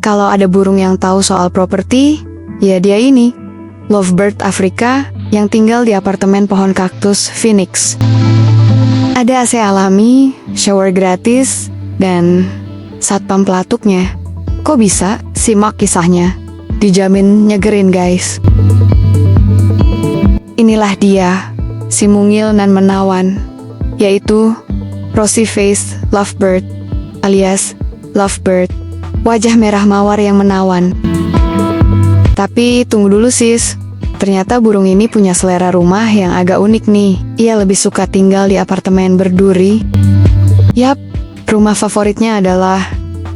Kalau ada burung yang tahu soal properti, ya dia ini, lovebird Afrika yang tinggal di apartemen pohon kaktus Phoenix. Ada AC alami, shower gratis, dan satpam pelatuknya. Kok bisa? Simak kisahnya. Dijamin nyegerin guys. Inilah dia, si mungil nan menawan, yaitu Rosy Face Lovebird alias Lovebird, wajah merah mawar yang menawan. Tapi tunggu dulu sis, ternyata burung ini punya selera rumah yang agak unik nih. Ia lebih suka tinggal di apartemen berduri. Yap, rumah favoritnya adalah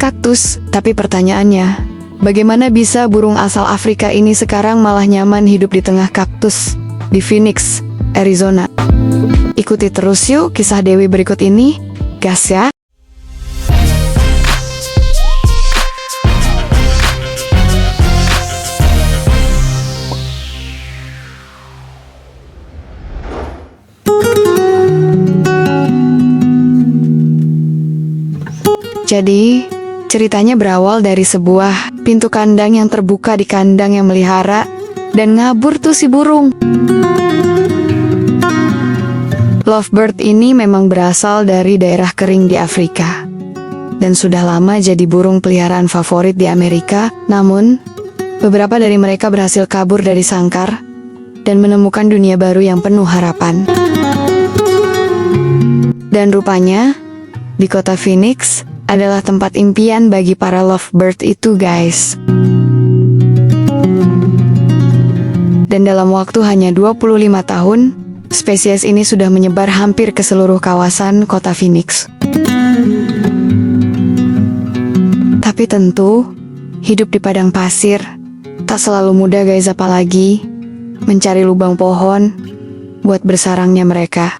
kaktus. Tapi pertanyaannya, bagaimana bisa burung asal Afrika ini sekarang malah nyaman hidup di tengah kaktus di Phoenix, Arizona? Ikuti terus yuk kisah Dewi berikut ini. Gas ya! Jadi, ceritanya berawal dari sebuah pintu kandang yang terbuka di kandang yang melihara, dan ngabur tuh si burung. Lovebird ini memang berasal dari daerah kering di Afrika, dan sudah lama jadi burung peliharaan favorit di Amerika. Namun, beberapa dari mereka berhasil kabur dari sangkar, dan menemukan dunia baru yang penuh harapan. Dan rupanya, di kota Phoenix, adalah tempat impian bagi para lovebird itu guys. Dan dalam waktu hanya 25 tahun, spesies ini sudah menyebar hampir ke seluruh kawasan kota Phoenix. Tapi tentu, hidup di padang pasir tak selalu mudah guys, apalagi mencari lubang pohon buat bersarangnya mereka.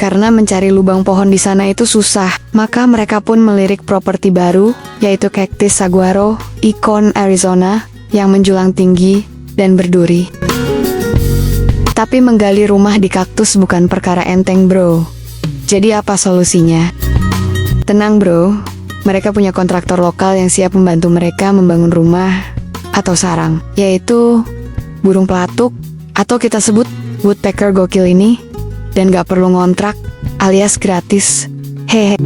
Karena mencari lubang pohon di sana itu susah, maka mereka pun melirik properti baru, yaitu Cactus Saguaro, ikon Arizona, yang menjulang tinggi dan berduri. Tapi menggali rumah di kaktus bukan perkara enteng bro. Jadi apa solusinya? Tenang bro, mereka punya kontraktor lokal yang siap membantu mereka membangun rumah atau sarang, yaitu burung pelatuk, atau kita sebut woodpecker gokil ini. Dan gak perlu ngontrak, alias gratis. Hehe.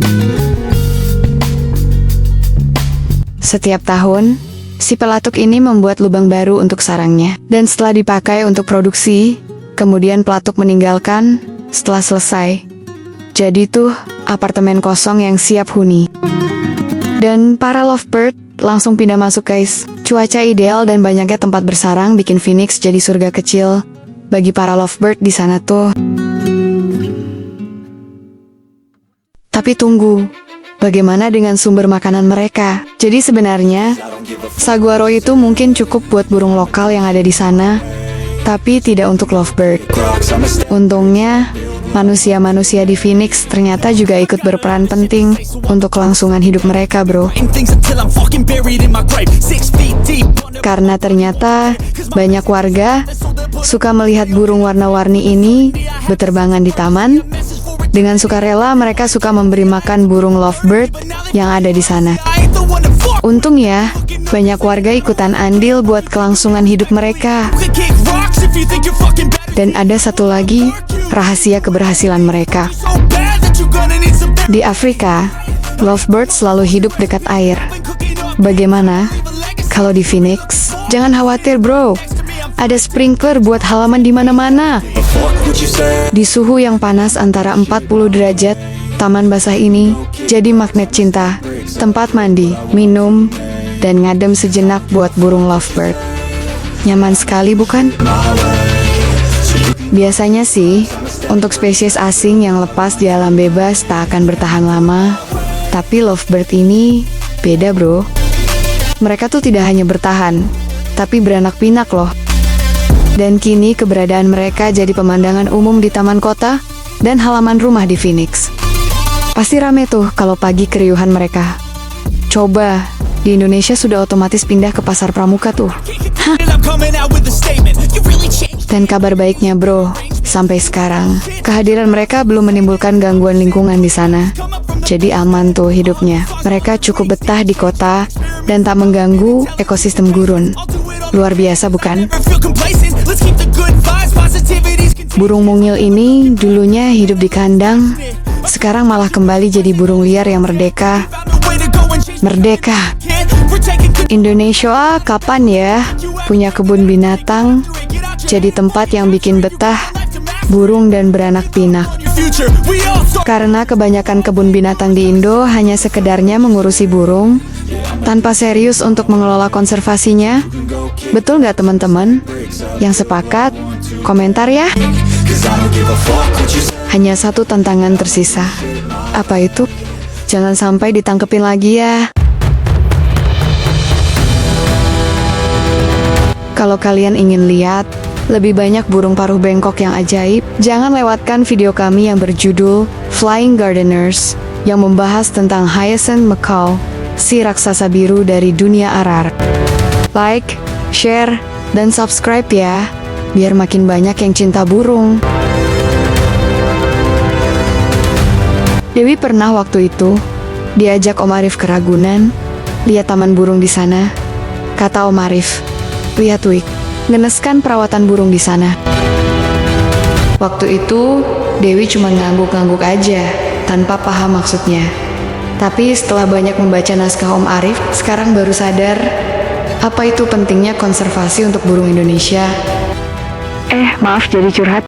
Setiap tahun, si pelatuk ini membuat lubang baru untuk sarangnya. Dan setelah dipakai untuk produksi, kemudian pelatuk meninggalkan setelah selesai. Jadi tuh, apartemen kosong yang siap huni. Dan para lovebird langsung pindah masuk guys. Cuaca ideal dan banyaknya tempat bersarang bikin Phoenix jadi surga kecil bagi para lovebird di sana tuh. Tapi tunggu, bagaimana dengan sumber makanan mereka? Jadi sebenarnya, saguaro itu mungkin cukup buat burung lokal yang ada di sana, tapi tidak untuk lovebird. Untungnya, manusia-manusia di Phoenix ternyata juga ikut berperan penting untuk kelangsungan hidup mereka bro. Karena ternyata banyak warga suka melihat burung warna-warni ini berterbangan di taman. Dengan sukarela mereka suka memberi makan burung lovebird yang ada di sana. Untung ya, banyak warga ikutan andil buat kelangsungan hidup mereka. Dan ada satu lagi rahasia keberhasilan mereka. Di Afrika, lovebird selalu hidup dekat air. Bagaimana kalau di Phoenix? Jangan khawatir bro, ada sprinkler buat halaman di mana-mana. Di suhu yang panas antara 40 derajat, taman basah ini jadi magnet cinta, tempat mandi, minum, dan ngadem sejenak buat burung lovebird. Nyaman sekali bukan? Biasanya sih, untuk spesies asing yang lepas di alam bebas tak akan bertahan lama. Tapi lovebird ini beda bro. Mereka tuh tidak hanya bertahan, tapi beranak pinak loh. Dan kini keberadaan mereka jadi pemandangan umum di taman kota dan halaman rumah di Phoenix. Pasti rame tuh kalau pagi keriuhan mereka. Coba, di Indonesia sudah otomatis pindah ke pasar pramuka tuh. Hah? Dan kabar baiknya bro, Sampai sekarang, kehadiran mereka belum menimbulkan gangguan lingkungan di sana. Jadi aman tuh hidupnya. Mereka cukup betah di kota dan tak mengganggu ekosistem gurun. Luar biasa bukan? Burung mungil ini dulunya hidup di kandang, sekarang malah kembali jadi burung liar yang merdeka. Merdeka. Indonesia kapan ya punya kebun binatang jadi tempat yang bikin betah burung dan beranak pinak? Karena kebanyakan kebun binatang di Indo hanya sekedarnya mengurusi burung tanpa serius untuk mengelola konservasinya. Betul nggak teman-teman? Yang sepakat, komentar ya. Hanya satu tantangan tersisa. Apa itu? Jangan sampai ditangkepin lagi ya. Kalau kalian ingin lihat lebih banyak burung paruh bengkok yang ajaib, jangan lewatkan video kami yang berjudul Flying Gardeners yang membahas tentang Hyacinth macaw, si raksasa biru dari dunia arar. Like, share, dan subscribe ya, biar makin banyak yang cinta burung. Dewi pernah waktu itu diajak Om Arif ke Ragunan, lihat taman burung di sana. Kata Om Arif, lihat Wik, ngeneskan perawatan burung di sana. Waktu itu, Dewi cuma ngangguk-ngangguk aja, tanpa paham maksudnya. Tapi setelah banyak membaca naskah Om Arif, sekarang baru sadar, apa itu pentingnya konservasi untuk burung Indonesia. Maaf jadi curhat.